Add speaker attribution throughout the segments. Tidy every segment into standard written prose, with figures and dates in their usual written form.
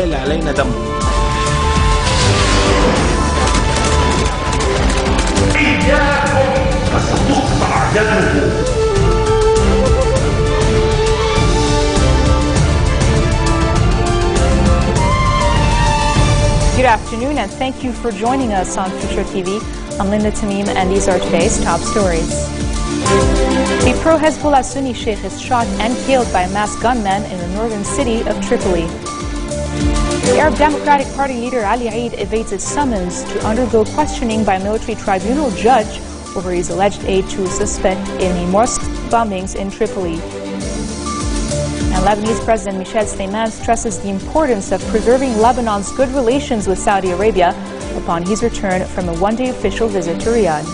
Speaker 1: يهال علينا دمه.
Speaker 2: إياكم فستقطع يده.
Speaker 3: Good afternoon and thank you for joining us on FutureTV. I'm Linda Tamim and these are today's top stories. A pro-Hezbollah Sunni sheikh is shot and killed by a masked gunman in the northern city of Tripoli. The Arab Democratic Party leader Ali Eid evades a summons to undergo questioning by a military tribunal judge over his alleged aid to a suspect in the mosque bombings in Tripoli. And Lebanese President Michel Sleiman stresses the importance of preserving Lebanon's good relations with Saudi Arabia upon his return from a one-day official visit to Riyadh.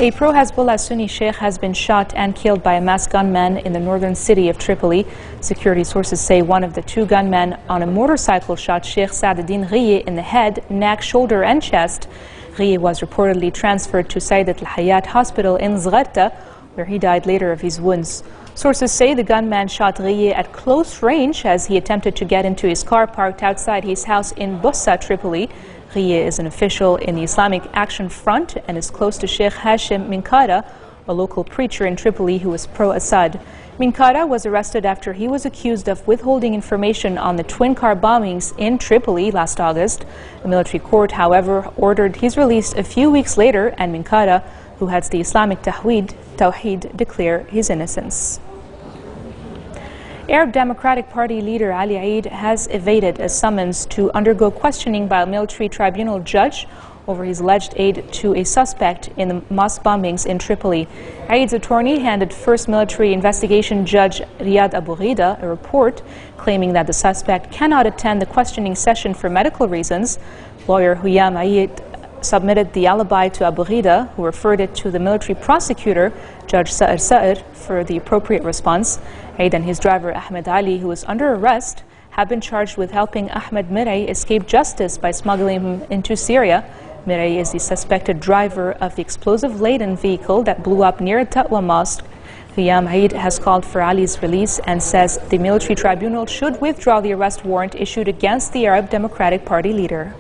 Speaker 3: A pro-Hezbollah Sunni sheikh has been shot and killed by a masked gunman in the northern city of Tripoli. Security sources say one of the two gunmen on a motorcycle shot Sheikh Sa'd-Din Ghiyeh in the head, neck, shoulder and chest. Ghiyeh was reportedly transferred to Sayyidat al-Hayat Hospital in Zgharta, where he died later of his wounds. Sources say the gunman shot Ghiyeh at close range as he attempted to get into his car parked outside his house in Bossa, Tripoli. Ghiyeh is an official in the Islamic Action Front and is close to Sheikh Hashim Minkara, a local preacher in Tripoli who is pro-Assad. Minkara was arrested after he was accused of withholding information on the twin car bombings in Tripoli last August. A military court, however, ordered his release a few weeks later, and Minkara, who heads the Islamic Tawheed, declare his innocence. Arab Democratic Party leader Ali Eid has evaded a summons to undergo questioning by a military tribunal judge over his alleged aid to a suspect in the mosque bombings in Tripoli. Eid's attorney handed First Military Investigation Judge Riyad Abu Ghida a report claiming that the suspect cannot attend the questioning session for medical reasons. Lawyer Huyam Eid submitted the alibi to Abu Ghida, who referred it to the military prosecutor, Judge Sa'ir, for the appropriate response. Eid and his driver Ahmed Ali, who is under arrest, have been charged with helping Ahmed Mirey escape justice by smuggling him into Syria. Mirey is the suspected driver of the explosive-laden vehicle that blew up near Taqwa Mosque. Huyam Eid has called for Ali's release and says the military tribunal should withdraw the arrest warrant issued against the Arab Democratic Party leader.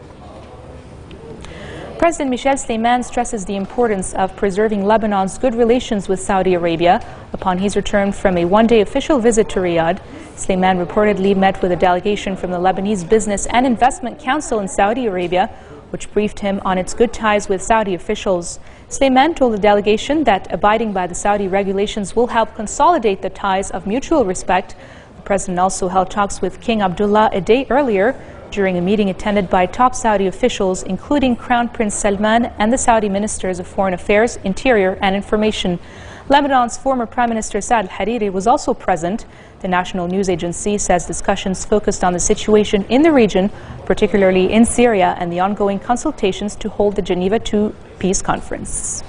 Speaker 3: President Michel Sleiman stresses the importance of preserving Lebanon's good relations with Saudi Arabia upon his return from a one-day official visit to Riyadh. Sleiman reportedly met with a delegation from the Lebanese Business and Investment Council in Saudi Arabia, which briefed him on its good ties with Saudi officials. Sleiman told the delegation that abiding by the Saudi regulations will help consolidate the ties of mutual respect. The president also held talks with King Abdullah a day earlier during a meeting attended by top Saudi officials, including Crown Prince Salman and the Saudi Ministers of Foreign Affairs, Interior and Information. Lebanon's former Prime Minister Saad al-Hariri was also present. The national news agency says discussions focused on the situation in the region, particularly in Syria, and the ongoing consultations to hold the Geneva II peace conference.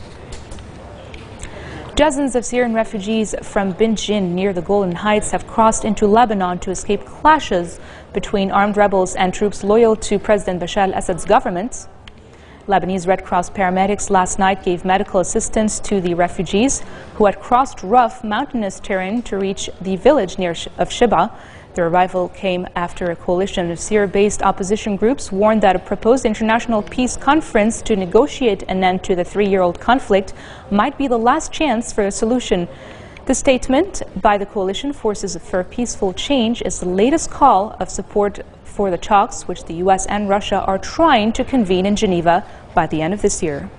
Speaker 3: Dozens of Syrian refugees from Bin Jin near the Golan Heights have crossed into Lebanon to escape clashes between armed rebels and troops loyal to President Bashar al-Assad's government. Lebanese Red Cross paramedics last night gave medical assistance to the refugees who had crossed rough mountainous terrain to reach the village of Shib'a. Their arrival came after a coalition of Syria-based opposition groups warned that a proposed international peace conference to negotiate an end to the three-year-old conflict might be the last chance for a solution. The statement by the coalition Forces for Peaceful Change is the latest call of support for the talks which the US and Russia are trying to convene in Geneva by the end of this year.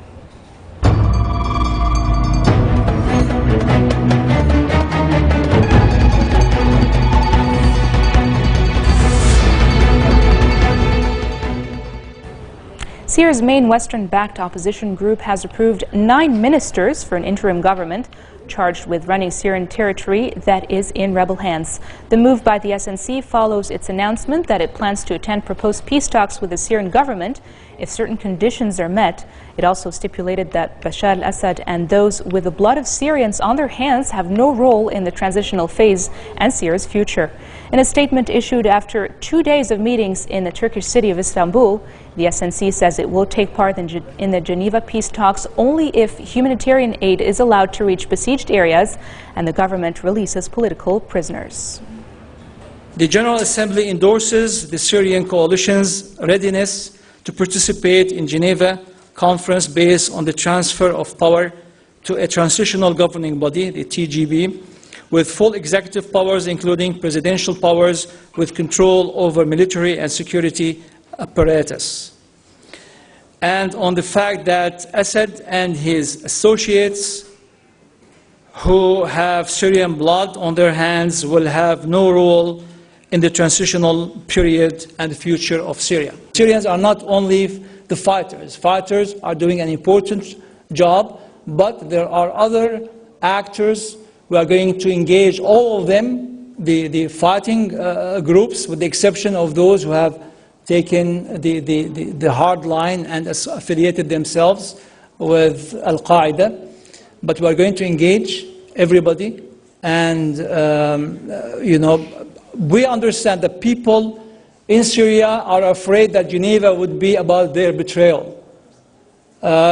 Speaker 3: Syria's main Western-backed opposition group has approved 9 ministers for an interim government charged with running Syrian territory that is in rebel hands. The move by the SNC follows its announcement that it plans to attend proposed peace talks with the Syrian government if certain conditions are met. It also stipulated that Bashar al-Assad and those with the blood of Syrians on their hands have no role in the transitional phase and Syria's future. In a statement issued after 2 days of meetings in the Turkish city of Istanbul, the SNC says it will take part in the Geneva peace talks only if humanitarian aid is allowed to reach besieged areas and the government releases political prisoners.
Speaker 1: The General Assembly endorses the Syrian coalition's readiness to participate in Geneva conference based on the transfer of power to a transitional governing body, the TGB, with full executive powers, including presidential powers, with control over military and security apparatus. And on the fact that Assad and his associates who have Syrian blood on their hands will have no role in the transitional period and the future of Syria. Syrians are not only the fighters. Fighters are doing an important job, but there are other actors who are going to engage, all of them, the fighting groups, with the exception of those who have taken the hard line and affiliated themselves with Al-Qaeda. But we are going to engage everybody, and we understand that people in Syria are afraid that Geneva would be about their betrayal,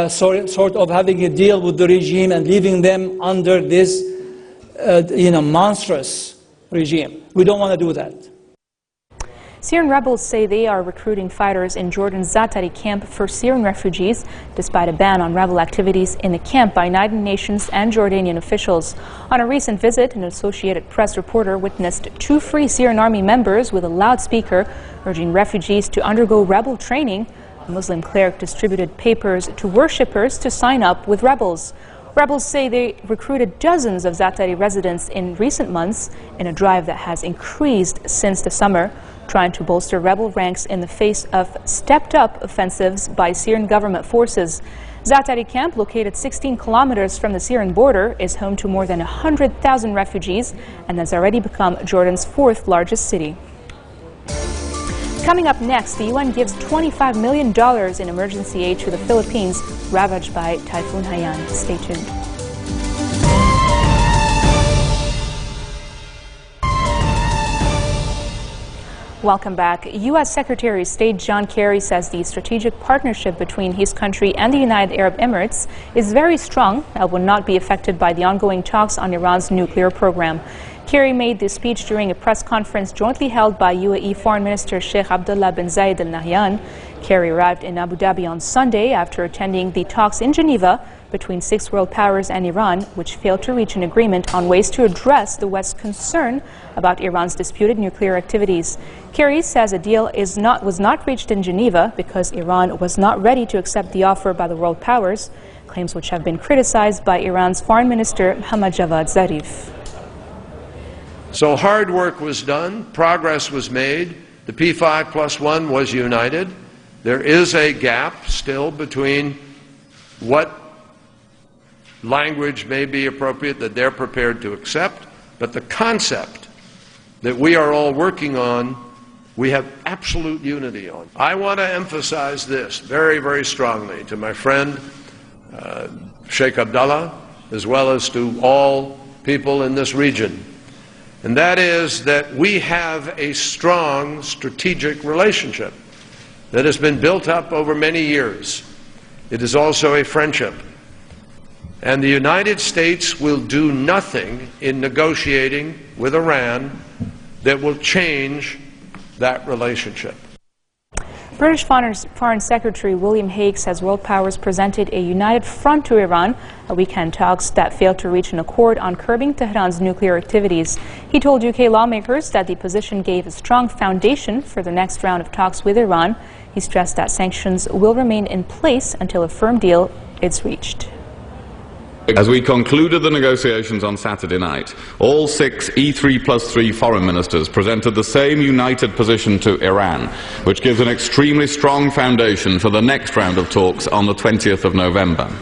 Speaker 1: sort of having a deal with the regime and leaving them under this monstrous regime. We don't want to do that.
Speaker 3: Syrian rebels say they are recruiting fighters in Jordan's Zaatari camp for Syrian refugees, despite a ban on rebel activities in the camp by United Nations and Jordanian officials. On a recent visit, an Associated Press reporter witnessed two Free Syrian Army members with a loudspeaker urging refugees to undergo rebel training. A Muslim cleric distributed papers to worshippers to sign up with rebels. Rebels say they recruited dozens of Zaatari residents in recent months in a drive that has increased since the summer, trying to bolster rebel ranks in the face of stepped-up offensives by Syrian government forces. Zaatari camp, located 16 kilometers from the Syrian border, is home to more than 100,000 refugees and has already become Jordan's fourth largest city. Coming up next, the UN gives $25 million in emergency aid to the Philippines ravaged by Typhoon Haiyan. Stay tuned. Welcome back. U.S. Secretary of State John Kerry says the strategic partnership between his country and the United Arab Emirates is very strong and will not be affected by the ongoing talks on Iran's nuclear program. Kerry made this speech during a press conference jointly held by UAE Foreign Minister Sheikh Abdullah bin Zayed Al Nahyan. Kerry arrived in Abu Dhabi on Sunday after attending the talks in Geneva between six world powers and Iran, which failed to reach an agreement on ways to address the West's concern about Iran's disputed nuclear activities. Kerry says a deal was not reached in Geneva because Iran was not ready to accept the offer by the world powers, claims which have been criticized by Iran's Foreign Minister Mohammad Javad Zarif.
Speaker 4: So hard work was done, progress was made, the P5+1 was united. There is a gap still between what language may be appropriate that they're prepared to accept, but the concept that we are all working on, we have absolute unity on. I want to emphasize this very, very strongly to my friend Sheikh Abdullah, as well as to all people in this region. And that is that we have a strong strategic relationship that has been built up over many years. It is also a friendship. And the United States will do nothing in negotiating with Iran that will change that relationship.
Speaker 3: British Foreign Secretary William Hague says world powers presented a united front to Iran at weekend talks that failed to reach an accord on curbing Tehran's nuclear activities. He told UK lawmakers that the position gave a strong foundation for the next round of talks with Iran. He stressed that sanctions will remain in place until a firm deal is reached.
Speaker 5: As we concluded the negotiations on Saturday night, all 6 E3+3 foreign ministers presented the same united position to Iran, which gives an extremely strong foundation for the next round of talks on the 20th of November.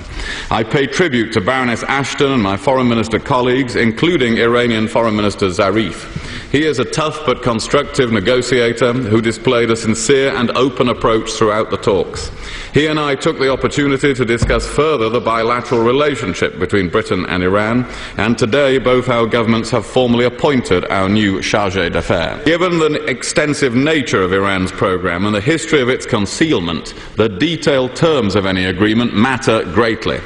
Speaker 5: I pay tribute to Baroness Ashton and my foreign minister colleagues, including Iranian Foreign Minister Zarif. He is a tough but constructive negotiator who displayed a sincere and open approach throughout the talks. He and I took the opportunity to discuss further the bilateral relationship between Britain and Iran, and today both our governments have formally appointed our new chargé d'affaires. Given the extensive nature of Iran's program and the history of its concealment, the detailed terms of any agreement matter greatly.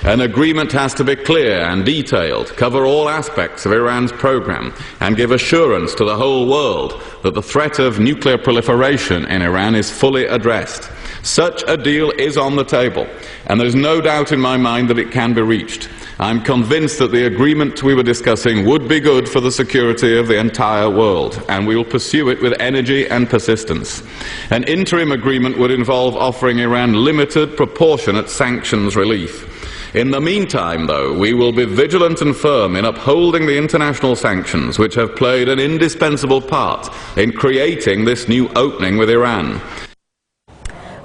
Speaker 5: An agreement has to be clear and detailed, cover all aspects of Iran's program, and give assurance to the whole world that the threat of nuclear proliferation in Iran is fully addressed. Such a deal is on the table, and there is no doubt in my mind that it can be reached. I'm convinced that the agreement we were discussing would be good for the security of the entire world, and we will pursue it with energy and persistence. An interim agreement would involve offering Iran limited, proportionate sanctions relief. In the meantime, though, we will be vigilant and firm in upholding the international sanctions which have played an indispensable part in creating this new opening with Iran.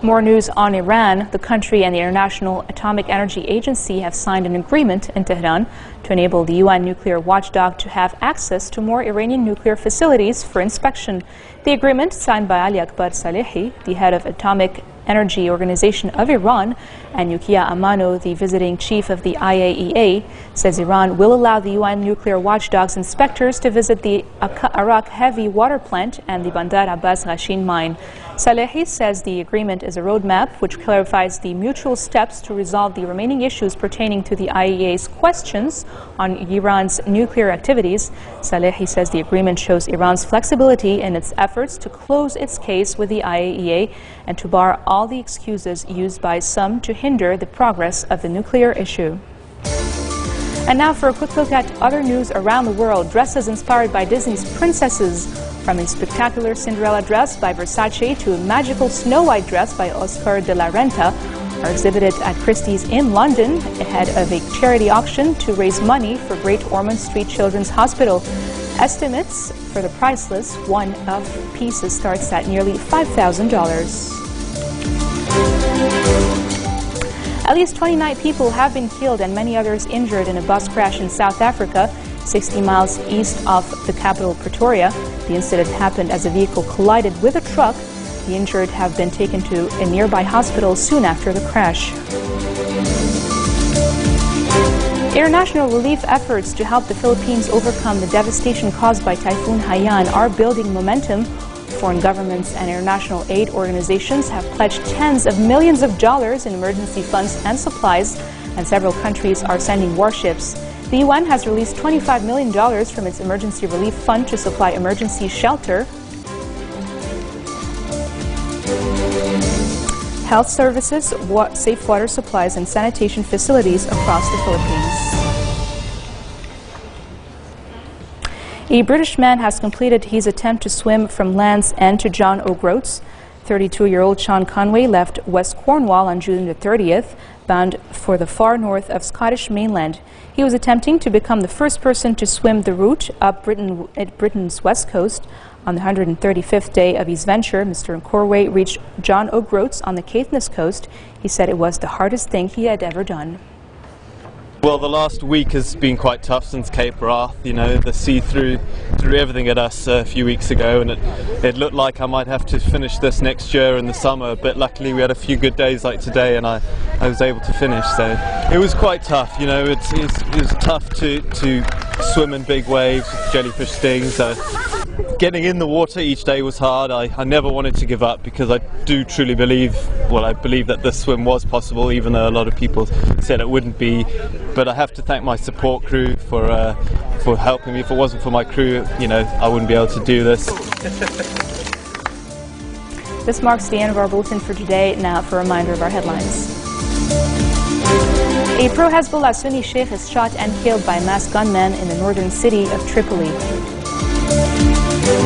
Speaker 3: More news on Iran. The country and the International Atomic Energy Agency have signed an agreement in Tehran to enable the UN nuclear watchdog to have access to more Iranian nuclear facilities for inspection. The agreement, signed by Ali Akbar Salehi, the head of Atomic Energy Organization of Iran, and Yukiya Amano, the visiting chief of the IAEA, says Iran will allow the UN nuclear watchdog's inspectors to visit the Arak heavy water plant and the Bandar Abbas Ghashin mine. Salehi says the agreement is a roadmap which clarifies the mutual steps to resolve the remaining issues pertaining to the IAEA's questions on Iran's nuclear activities. Salehi says the agreement shows Iran's flexibility in its efforts to close its case with the IAEA and to bar all the excuses used by some to hinder the progress of the nuclear issue. And now for a quick look at other news around the world. Dresses inspired by Disney's princesses, from a spectacular Cinderella dress by Versace to a magical Snow White dress by Oscar de la Renta, are exhibited at Christie's in London ahead of a charity auction to raise money for Great Ormond Street Children's Hospital. Estimates for the price list, one of pieces starts at nearly $5,000. At least 29 people have been killed and many others injured in a bus crash in South Africa, 60 miles east of the capital, Pretoria. The incident happened as a vehicle collided with a truck. The injured have been taken to a nearby hospital soon after the crash. International relief efforts to help the Philippines overcome the devastation caused by Typhoon Haiyan are building momentum. Foreign governments and international aid organizations have pledged tens of millions of dollars in emergency funds and supplies, and several countries are sending warships. The UN has released $25 million from its emergency relief fund to supply emergency shelter, health services, safe water supplies, and sanitation facilities across the Philippines. A British man has completed his attempt to swim from Land's End to John O'Groats. 32-year-old Sean Conway left West Cornwall on June the 30th, bound for the far north of Scottish mainland. He was attempting to become the first person to swim the route up Britain's west coast. On the 135th day of his venture, Mr. Corway reached John O'Groats on the Caithness coast. He said it was the hardest thing he had ever done.
Speaker 6: Well, the last week has been quite tough since Cape Wrath. You know, the sea threw everything at us a few weeks ago, and it looked like I might have to finish this next year in the summer, but luckily we had a few good days like today and I was able to finish. So it was quite tough. You know, it was tough to swim in big waves with jellyfish stings. Getting in the water each day was hard. I never wanted to give up because I do truly believe, well, I believe that this swim was possible, even though a lot of people said it wouldn't be. But I have to thank my support crew for helping me. If it wasn't for my crew, you know, I wouldn't be able to do this.
Speaker 3: This marks the end of our bulletin for today. Now for a reminder of our headlines. A pro-Hezbollah Sunni sheikh is shot and killed by masked gunmen in the northern city of Tripoli.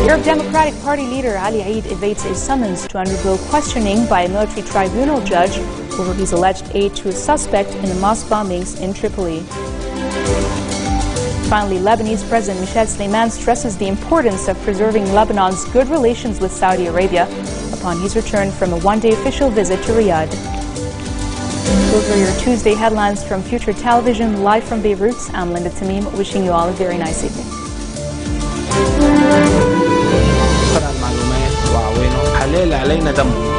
Speaker 3: Arab Democratic Party leader Ali Eid evades a summons to undergo questioning by a military tribunal judge over his alleged aid to a suspect in the mosque bombings in Tripoli. Finally, Lebanese President Michel Sleiman stresses the importance of preserving Lebanon's good relations with Saudi Arabia upon his return from a one-day official visit to Riyadh. Those are your Tuesday headlines from Future Television, live from Beirut. I'm Linda Tamim, wishing you all a very nice evening.
Speaker 7: المعلومات وعوانه حلال علينا دمه